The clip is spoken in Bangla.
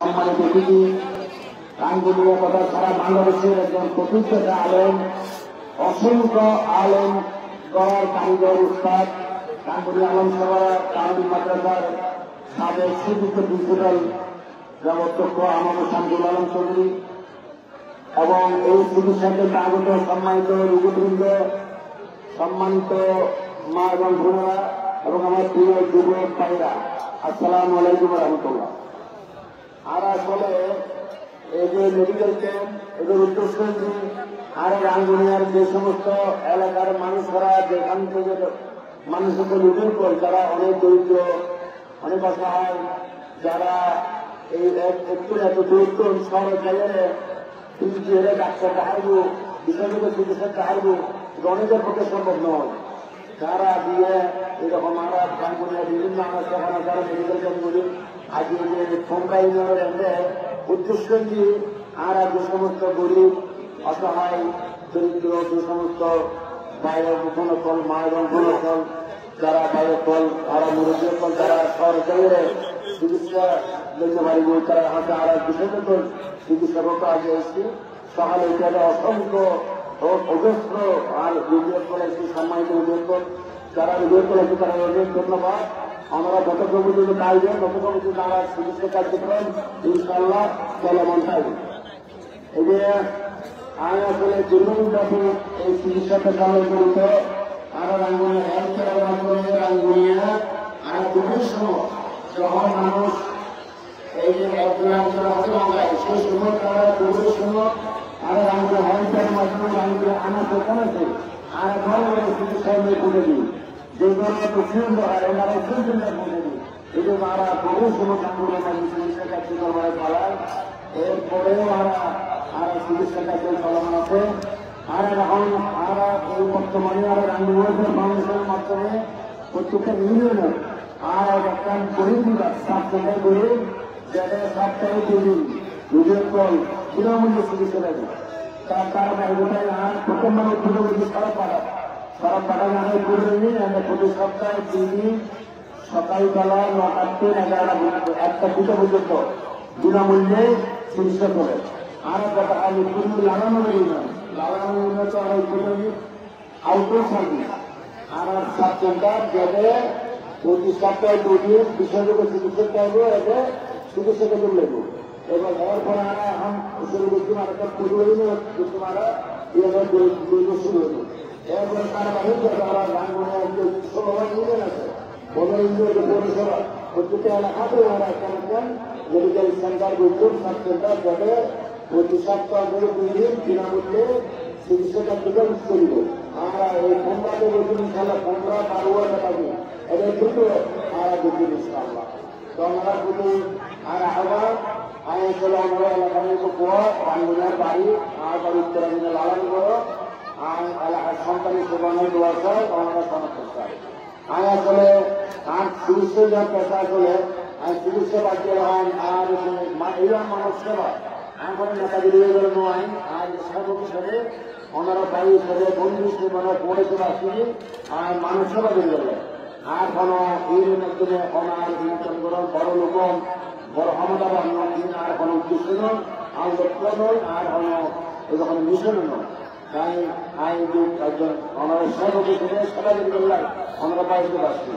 সম্মানিত অতিথি গাঙ্গুলিয়া কথা সারা বাংলাদেশের একজন প্রতিষ্ঠিত আলেম, অসংখ্য আলেম গড়ার কারিগর উস্তাদ গাঙ্গুলিয়া আলম সভা কারণী মাদ্রাসার সাবেক সুযোগ্য প্রিন্সিপাল অধ্যক্ষ আমাদের শামসুল আলম চৌধুরী এবং এই চিকিৎসাকে আগত সম্মানিত রুগীবৃন্দ, সম্মানিত মা এবং বোনেরা এবং আমার প্রিয় যুবক ভাইরা, আসসালামু আলাইকুম রহমতুল্লাহ। আর আসলে এই যে মেডিকেল ক্যাম্প এদের উদ্দেশ্য আর রাঙ্গুনিয়ার যে সমস্ত এলাকার মানুষরা যেখান থেকে মানুষকে লুটিং করে, যারা অনেক দরিদ্র, অনেক অসহায়, যারা এই একটু এত দরিদ্র শহরের জায়গায় ডাক্তার চাহাইব, বিষয়গুলো চিকিৎসা চাহাইব, অনেকের পক্ষে সম্ভব নয়। তারা দিয়ে এরকম আমরা রাঙ্গুনিয়া বিভিন্ন আমরা সেখানে যারা মেডিকেল ক্যাম্পগুলি আজকে যে ফোনকা ইউনিয়নের উদ্দেশ্য দিয়ে আর যে সমস্ত গরিব অসহায় দরিদ্র যে সমস্ত বাইরের ফল মা এবং ফল যারা বাইরের ফল তারা মুরব্বীর ফল যারা সরকারের চিকিৎসা দিতে পারি, তারা হাতে আর বিশেষত চিকিৎসা করতে আগে এসেছি। সকালে এখানে অসংখ্য অজস্র আর বিজয় করেছি, সম্মানিত বিজয় যারা বিজয় করেছে তারা অনেক ধন্যবাদ। আমরা যতক্ষণ পর্যন্ত কাজবেন ততক্ষণ পর্যন্ত আমরা চিকিৎসা কার্যক্রম ইনশাল্লাহ চলমান থাকবে। এই যে আমি আসলে দীর্ঘদিনব্যাপী এই চিকিৎসাটা চালু করিত আমরা রাঙ্গুনিয়া হেলথ কেয়ার মাধ্যমে রাঙ্গুনিয়া আর দুটোর সময় যখন মানুষ এই যে একজন হাতে মামলায় সেই সময় তারা দুটোর সময় আর রাঙ্গুনিয়া হেলথ কেয়ার মাধ্যমে রাঙ্গুনিয়া আমার দোকান আছে আর ঘরে চিকিৎসা নিয়ে বলে দিই যেগুলো প্রচন্ড হয় ওনারা প্রচন্ড বলে দিই। এই জন্য আমরা বহু সময় রাঙ্গুনিয়া চিকিৎসা কার্যক্রম পালায়। এরপরেও আর চিকিৎসা কার্যক্রম চলমান আছে। আর এখন আমরা এই বর্তমানে আর রাঙ্গুনিয়া ফাউন্ডেশনের মাধ্যমে প্রত্যেকটা ইউনিয়নে আর একটা গরিব বিভাগ সাত জায়গায় গরিব জায়গায় সপ্তাহে দুদিন দুদিন কল বিনামূল্যে চিকিৎসা দেবে। তার বাইরে আর প্রথম মানে পুরোপুরি খারাপ পাঠানো হয় পুরো দিন। আমরা প্রতি সপ্তাহে 3 দিন সকালবেলা 9টা থেকে 11টা পর্যন্ত 1টা 2টা পর্যন্ত বিনামূল্যে চিকিৎসা করে। আর কথা আমি পুরো লাগানো তো আর পুরো আউটডোর সার্ভিস আর সাব সেন্টার যাবে প্রতি সপ্তাহে 2 দিন বিষয়গুলো চিকিৎসা করবো, এতে চিকিৎসা করতে লাগবো। এবার এরপরে আমরা এখন শুরু করছি একটা পুজো তোমারা শুরু হইল। এরপরে তার বাইরে তারা রাঙ্গুনিয়ার যে 16 ইউনিয়ন আছে 15 ইউনিয়নের পৌরসভা প্রত্যেকটা এলাকাতে ওরা একটা মেডিকেল সেন্টার বৈঠক সাব সেন্টার যাবে প্রতি সপ্তাহ ধরে 2 দিন বিনামূল্যে চিকিৎসা কার্যক্রম করিব। আমরা এই 15 বছর ইনশাল্লাহ 15-12 টাকা দিই এটা কিন্তু আর দেখি ইনশাল্লাহ। তো আমরা কিন্তু আর আহ্বান আমি আসলে আমরা এলাকার রাঙ্গুনিয়ার বাড়ি আমার বাড়ি উত্তরাঞ্চলে লালন করো আমি এলাকার সন্তানী সেবানের দোয়া চাই, আমরা সমর্থন চাই। আমি আসলে আর চিকিৎসা যা পেশা আসলে আমি চিকিৎসা বাড়িতে হন আর এইরকম মানুষ সেবা আমি কোনো নেতাগিরি নয়। আর সর্বোচ্চ হিসাবে ওনারা বাড়ি হিসাবে বন্ধু হিসেবে পৌরসভা আসছি আর মানুষ সেবা দিয়ে গেলে আর কোনো ইউনিয়ন একজনে ওনার নিয়ন্ত্রণ করেন বড় লোক বড় ক্ষমতাবান আর কোনো উদ্দেশ্য নয়, আর লক্ষ্য নয়, আর কোনো এরকম মিশন নয়। তাই আইন একজন ওনারা সর্বোচ্চ সেবা দিয়ে গেলে ওনারা বাড়িতে আসছি।